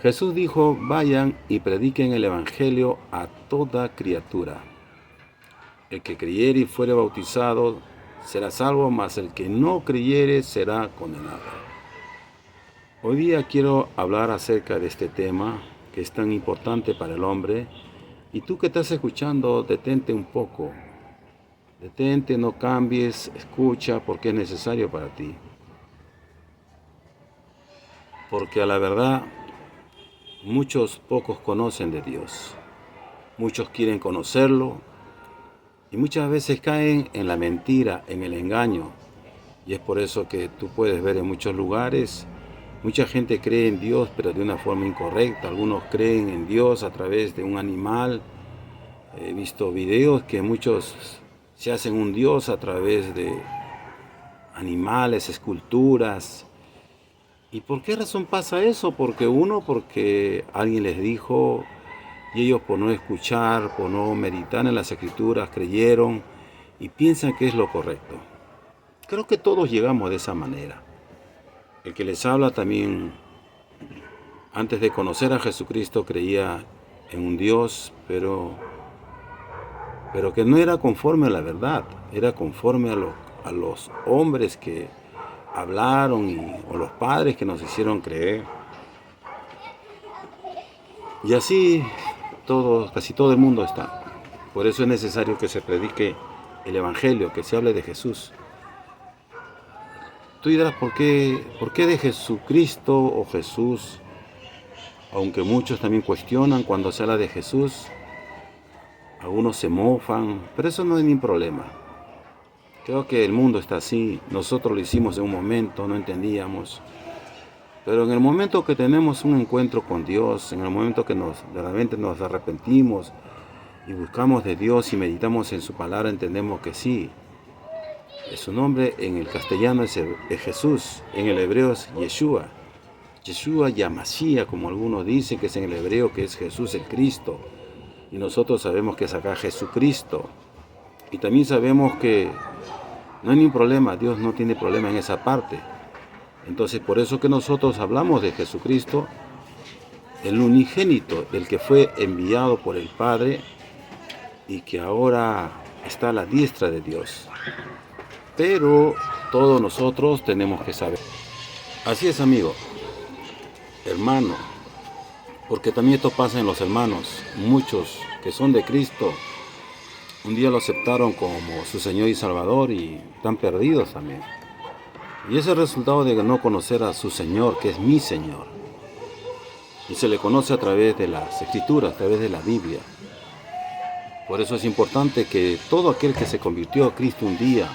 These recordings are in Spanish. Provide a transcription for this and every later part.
Jesús dijo: vayan y prediquen el Evangelio a toda criatura. El que creyere y fuere bautizado será salvo, mas el que no creyere será condenado. Hoy día quiero hablar acerca de este tema que es tan importante para el hombre. Y tú que estás escuchando, detente un poco. Detente, no cambies, escucha porque es necesario para ti. Porque a la verdad, pocos conocen de Dios. Muchos quieren conocerlo y muchas veces caen en la mentira, en el engaño. Y es por eso que tú puedes ver en muchos lugares, mucha gente cree en Dios, pero de una forma incorrecta. Algunos creen en Dios a través de un animal. He visto videos que muchos se hacen un Dios a través de animales, esculturas. ¿Y por qué razón pasa eso? Porque alguien les dijo, y ellos por no escuchar, por no meditar en las escrituras, creyeron y piensan que es lo correcto. Creo que todos llegamos de esa manera. El que les habla también, antes de conocer a Jesucristo, creía en un Dios, pero que no era conforme a la verdad, era conforme a los hombres que hablaron o los padres que nos hicieron creer. Y así casi todo el mundo está. Por eso es necesario que se predique el Evangelio, que se hable de Jesús. Tú dirás, ¿por qué de Jesucristo o Jesús? Aunque muchos también cuestionan cuando se habla de Jesús, algunos se mofan, pero eso no es mi problema. Creo que el mundo está así, nosotros lo hicimos en un momento, no entendíamos. Pero en el momento que tenemos un encuentro con Dios, en el momento que realmente nos arrepentimos y buscamos de Dios y meditamos en su palabra, entendemos que sí. Su nombre en el castellano es Jesús, en el hebreo es Yeshua. Yeshua Yamashiach, como algunos dicen, que es en el hebreo, que es Jesús el Cristo. Y nosotros sabemos que es acá Jesucristo. Y también sabemos que no hay ningún problema, Dios no tiene problema en esa parte. Entonces, por eso que nosotros hablamos de Jesucristo, el unigénito, el que fue enviado por el Padre y que ahora está a la diestra de Dios. Pero todos nosotros tenemos que saber. Así es, amigo, hermano, porque también esto pasa en los hermanos. Muchos que son de Cristo, un día lo aceptaron como su Señor y Salvador y están perdidos también. Y es el resultado de no conocer a su Señor, que es mi Señor. Y se le conoce a través de las Escrituras, a través de la Biblia. Por eso es importante que todo aquel que se convirtió a Cristo un día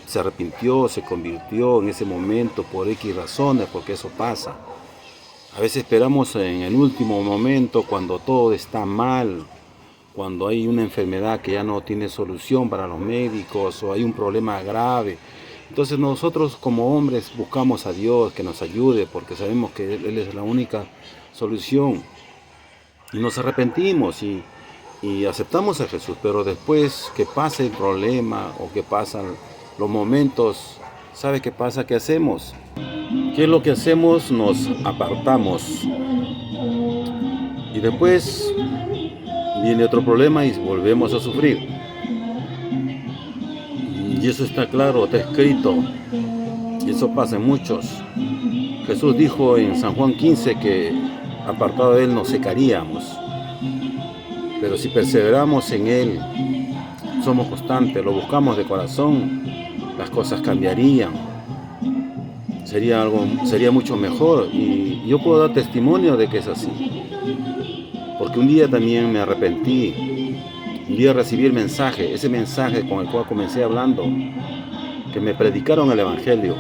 se arrepintió, se convirtió en ese momento por X razones, porque eso pasa. A veces esperamos en el último momento, cuando todo está mal, cuando hay una enfermedad que ya no tiene solución para los médicos o hay un problema grave. Entonces nosotros como hombres buscamos a Dios que nos ayude porque sabemos que Él es la única solución. Y nos arrepentimos y aceptamos a Jesús, pero después que pase el problema o que pasan los momentos, ¿sabe qué pasa? ¿Qué hacemos? ¿Qué es lo que hacemos? Nos apartamos. Y después viene otro problema y volvemos a sufrir. Y eso está claro, está escrito. Y eso pasa en muchos. Jesús dijo en San Juan 15 que apartado de Él nos secaríamos. Pero si perseveramos en Él, somos constantes, lo buscamos de corazón, las cosas cambiarían. Sería mucho mejor. Y yo puedo dar testimonio de que es así. Porque un día también me arrepentí. Un día recibí el mensaje, ese mensaje con el cual comencé hablando, que me predicaron el Evangelio.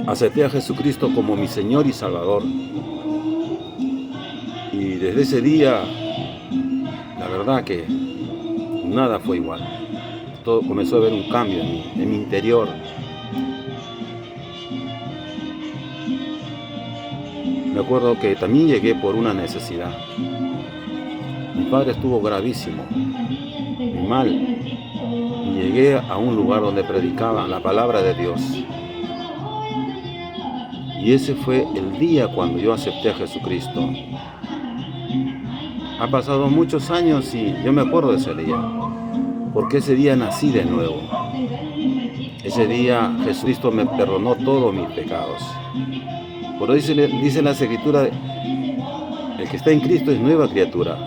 Acepté a Jesucristo como mi Señor y Salvador. Y desde ese día, la verdad que nada fue igual. Todo comenzó a haber un cambio en mi interior. Me acuerdo que también llegué por una necesidad. Mi padre estuvo gravísimo, muy mal. Y llegué a un lugar donde predicaban la palabra de Dios. Y ese fue el día cuando yo acepté a Jesucristo. Ha pasado muchos años y yo me acuerdo de ese día, porque ese día nací de nuevo. Ese día Jesucristo me perdonó todos mis pecados. Por eso dice la Escritura, el que está en Cristo es nueva criatura.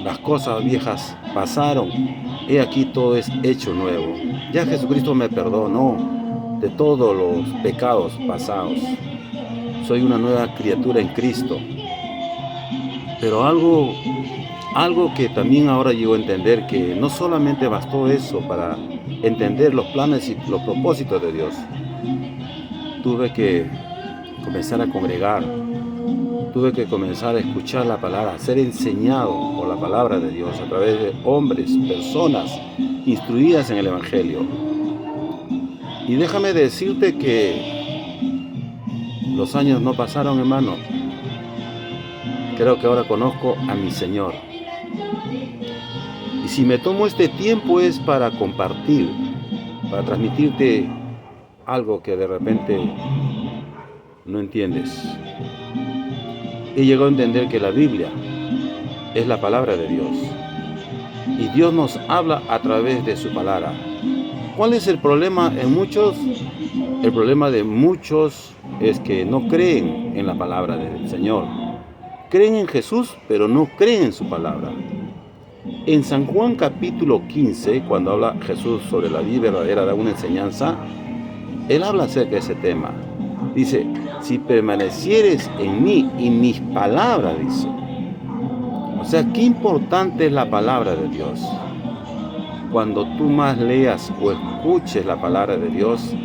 Las cosas viejas pasaron, he aquí todo es hecho nuevo. Ya Jesucristo me perdonó de todos los pecados pasados. Soy una nueva criatura en Cristo. Pero algo que también ahora llego a entender, que no solamente bastó eso para entender los planes y los propósitos de Dios. Tuve que comenzar a congregar, tuve que comenzar a escuchar la palabra, a ser enseñado por la palabra de Dios a través de hombres, personas instruidas en el Evangelio. Y déjame decirte que los años no pasaron, hermano. Creo que ahora conozco a mi Señor. Y si me tomo este tiempo es para compartir, para transmitirte algo que de repente no entiendes. He llegado a entender que la Biblia es la palabra de Dios. Y Dios nos habla a través de su palabra. ¿Cuál es el problema en muchos? El problema de muchos es que no creen en la palabra del Señor. Creen en Jesús, pero no creen en su palabra. En San Juan capítulo 15, cuando habla Jesús sobre la vida verdadera, da una enseñanza, Él habla acerca de ese tema. Dice, si permanecieres en mí y mis palabras, dice. O sea, qué importante es la palabra de Dios. Cuando tú más leas o escuches la palabra de Dios,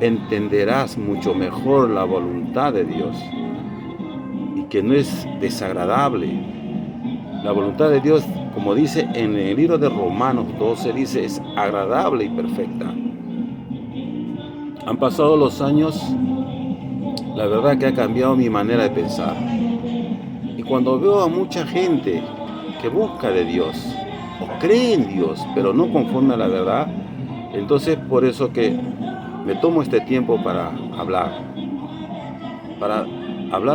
entenderás mucho mejor la voluntad de Dios. Y que no es desagradable. La voluntad de Dios, como dice en el libro de Romanos 12, dice, es agradable y perfecta. Han pasado los años, la verdad que ha cambiado mi manera de pensar. Y cuando veo a mucha gente que busca de Dios, o cree en Dios, pero no conforme a la verdad, entonces por eso que me tomo este tiempo para hablar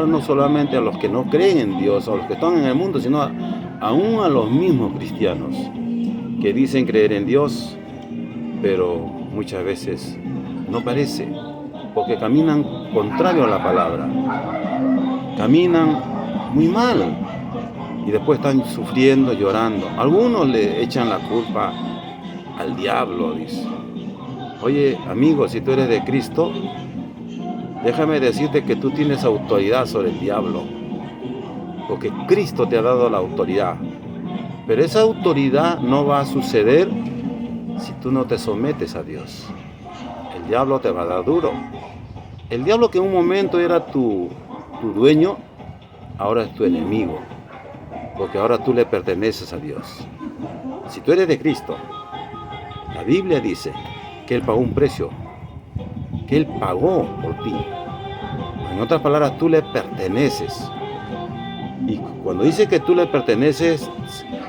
no solamente a los que no creen en Dios, o a los que están en el mundo, sino aún a los mismos cristianos, que dicen creer en Dios, pero muchas veces no parece, porque caminan contrario a la palabra, caminan muy mal, y después están sufriendo, llorando. Algunos le echan la culpa al diablo, dice. Oye, amigo, si tú eres de Cristo, déjame decirte que tú tienes autoridad sobre el diablo, porque Cristo te ha dado la autoridad. Pero esa autoridad no va a suceder si tú no te sometes a Dios. El diablo te va a dar duro. El diablo, que en un momento era tu dueño, ahora es tu enemigo, porque ahora tú le perteneces a Dios. Si tú eres de Cristo, la Biblia dice que Él pagó un precio, que Él pagó por ti. En otras palabras, tú le perteneces. Y cuando dice que tú le perteneces,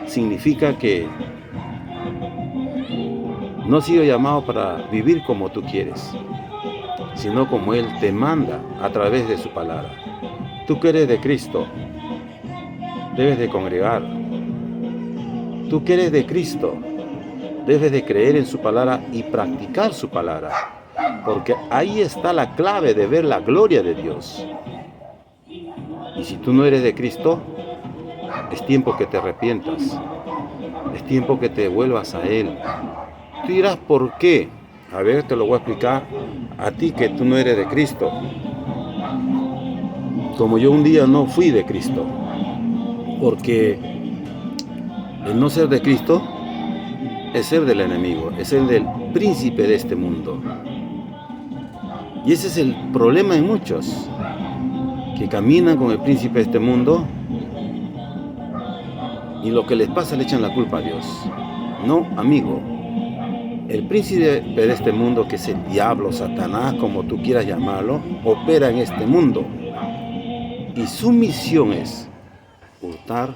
significa que no has sido llamado para vivir como tú quieres, sino como Él te manda a través de su palabra. Tú que eres de Cristo, debes de congregar. Tú que eres de Cristo, debes de creer en su palabra y practicar su palabra, porque ahí está la clave de ver la gloria de Dios. Y si tú no eres de Cristo, es tiempo que te arrepientas, es tiempo que te vuelvas a Él. Tú dirás, ¿por qué? A ver, te lo voy a explicar a ti que tú no eres de Cristo. Como yo un día no fui de Cristo, porque el no ser de Cristo es ser del enemigo, es ser del príncipe de este mundo. Y ese es el problema de muchos, que caminan con el príncipe de este mundo y lo que les pasa le echan la culpa a Dios. No, amigo. El príncipe de este mundo, que es el diablo, Satanás, como tú quieras llamarlo, opera en este mundo. Y su misión es hurtar,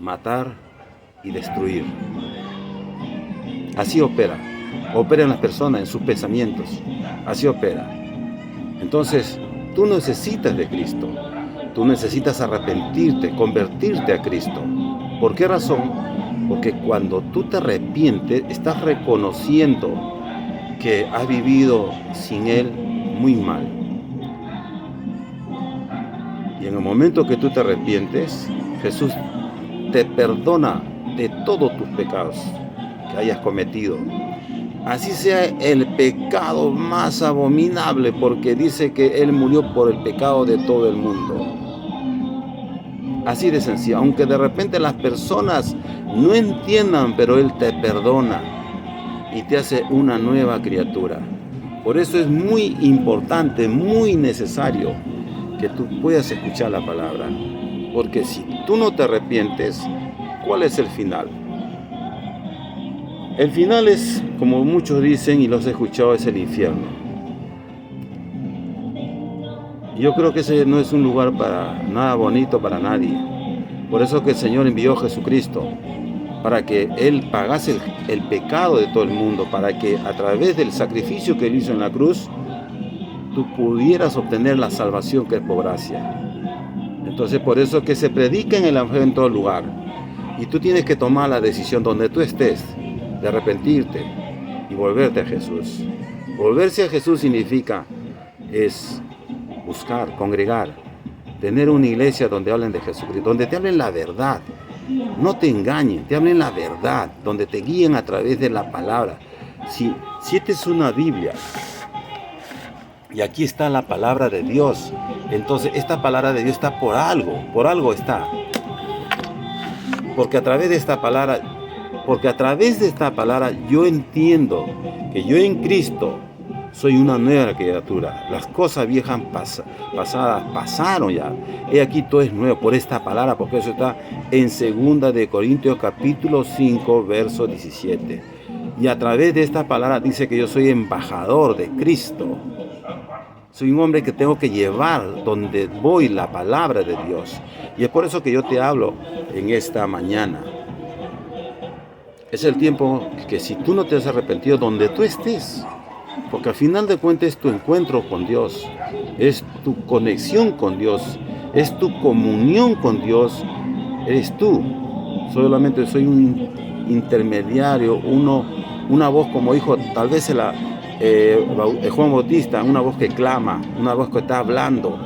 matar y destruir. Así opera. Opera en las personas, en sus pensamientos. Así opera. Entonces, tú necesitas de Cristo. Tú necesitas arrepentirte, convertirte a Cristo. ¿Por qué razón? Porque cuando tú te arrepientes, estás reconociendo que has vivido sin Él muy mal. Y en el momento que tú te arrepientes, Jesús te perdona de todos tus pecados que hayas cometido. Así sea el pecado más abominable, porque dice que Él murió por el pecado de todo el mundo. Así de sencillo, aunque de repente las personas no entiendan, pero Él te perdona y te hace una nueva criatura. Por eso es muy importante, muy necesario que tú puedas escuchar la palabra. Porque si tú no te arrepientes, ¿cuál es el final? El final es, como muchos dicen y los he escuchado, es el infierno. Yo creo que ese no es un lugar para nada bonito para nadie. Por eso que el Señor envió a Jesucristo, para que Él pagase el pecado de todo el mundo, para que a través del sacrificio que Él hizo en la cruz, tú pudieras obtener la salvación que es por gracia. Entonces, por eso que se predica en el Evangelio en todo lugar. Y tú tienes que tomar la decisión donde tú estés, de arrepentirte y volverte a Jesús. Volverse a Jesús significa es buscar, congregar, tener una iglesia donde hablen de Jesucristo, donde te hablen la verdad, no te engañen, te hablen la verdad, donde te guíen a través de la palabra. Si esta es una Biblia y aquí está la palabra de Dios, entonces esta palabra de Dios está por algo está. Porque a través de esta palabra yo entiendo que yo en Cristo soy una nueva criatura. Las cosas viejas pasadas pasaron ya. He aquí todo es nuevo por esta palabra, porque eso está en 2 de Corintios capítulo 5, verso 17. Y a través de esta palabra dice que yo soy embajador de Cristo. Soy un hombre que tengo que llevar donde voy la palabra de Dios. Y es por eso que yo te hablo en esta mañana. Es el tiempo que si tú no te has arrepentido, donde tú estés, porque al final de cuentas es tu encuentro con Dios, es tu conexión con Dios, es tu comunión con Dios, eres tú. Solamente soy un intermediario, una voz como dijo tal vez Juan Bautista, una voz que clama, una voz que está hablando.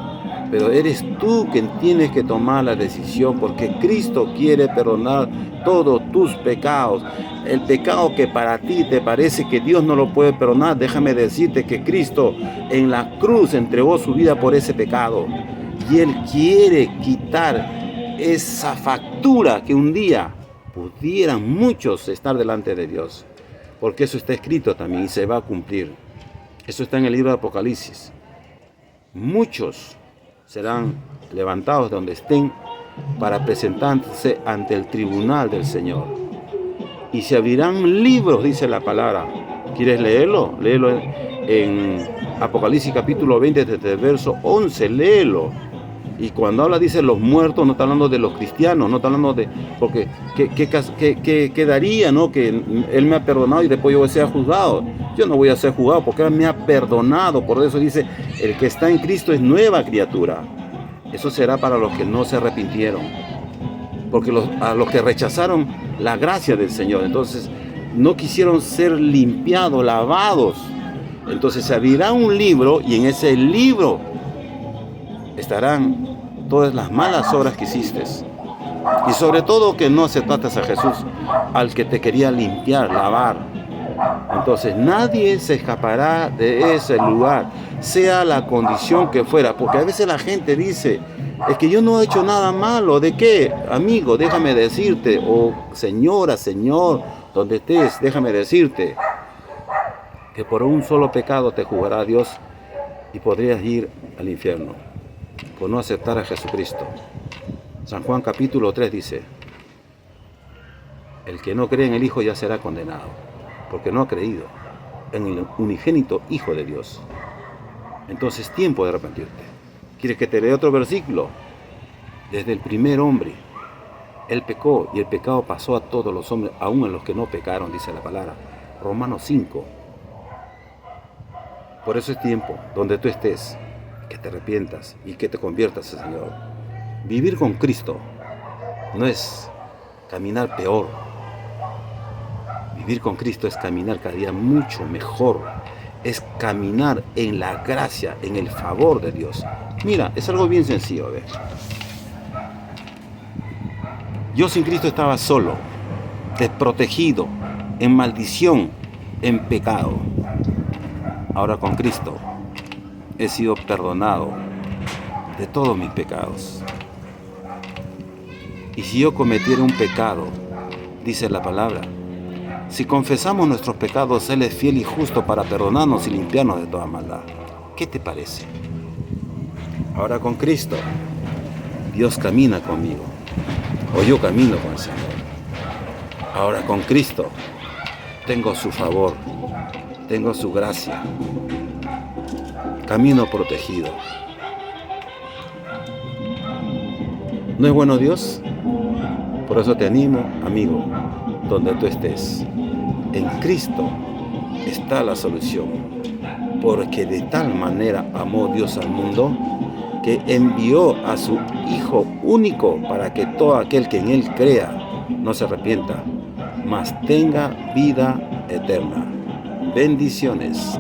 Pero eres tú quien tienes que tomar la decisión, porque Cristo quiere perdonar todos tus pecados. El pecado que para ti te parece que Dios no lo puede perdonar, déjame decirte que Cristo en la cruz entregó su vida por ese pecado. Y Él quiere quitar esa factura que un día pudieran muchos estar delante de Dios. Porque eso está escrito también y se va a cumplir. Eso está en el libro de Apocalipsis. Muchos serán levantados de donde estén para presentarse ante el tribunal del Señor. Y se abrirán libros, dice la palabra. ¿Quieres leerlo? Léelo en Apocalipsis capítulo 20, desde el verso 11, léelo. Y cuando habla, dice los muertos, no está hablando de los cristianos, no está hablando de... Porque, ¿qué quedaría, no? Que Él me ha perdonado y después yo sea juzgado. Yo no voy a ser juzgado porque Él me ha perdonado. Por eso dice, el que está en Cristo es nueva criatura. Eso será para los que no se arrepintieron. Porque a los que rechazaron la gracia del Señor, entonces no quisieron ser limpiados, lavados. Entonces se abrirá un libro y en ese libro estarán todas las malas obras que hiciste. Y sobre todo que no aceptaste a Jesús, al que te quería limpiar, lavar. Entonces nadie se escapará de ese lugar, sea la condición que fuera. Porque a veces la gente dice, es que yo no he hecho nada malo. ¿De qué? Amigo, déjame decirte, o señora, señor, donde estés, déjame decirte, que por un solo pecado te juzgará Dios y podrías ir al infierno por no aceptar a Jesucristo. San Juan capítulo 3 dice, el que no cree en el Hijo ya será condenado, porque no ha creído en el unigénito Hijo de Dios. Entonces, tiempo de arrepentirte. ¿Quieres que te lea otro versículo? Desde el primer hombre, él pecó y el pecado pasó a todos los hombres, aun a los que no pecaron, dice la palabra. Romanos 5. Por eso es tiempo, donde tú estés, que te arrepientas y que te conviertas al Señor. Vivir con Cristo no es caminar peor. Vivir con Cristo es caminar cada día mucho mejor. Es caminar en la gracia, en el favor de Dios. Mira, es algo bien sencillo, ¿ves? Yo sin Cristo estaba solo, desprotegido, en maldición, en pecado. Ahora con Cristo he sido perdonado de todos mis pecados. Y si yo cometiera un pecado, dice la palabra, si confesamos nuestros pecados, Él es fiel y justo para perdonarnos y limpiarnos de toda maldad. ¿Qué te parece? Ahora con Cristo, Dios camina conmigo, o yo camino con el Señor. Ahora con Cristo, tengo su favor, tengo su gracia, camino protegido. ¿No es bueno Dios? Por eso te animo, amigo, donde tú estés. En Cristo está la solución, porque de tal manera amó Dios al mundo que envió a su Hijo único para que todo aquel que en Él crea no se arrepienta, mas tenga vida eterna. Bendiciones.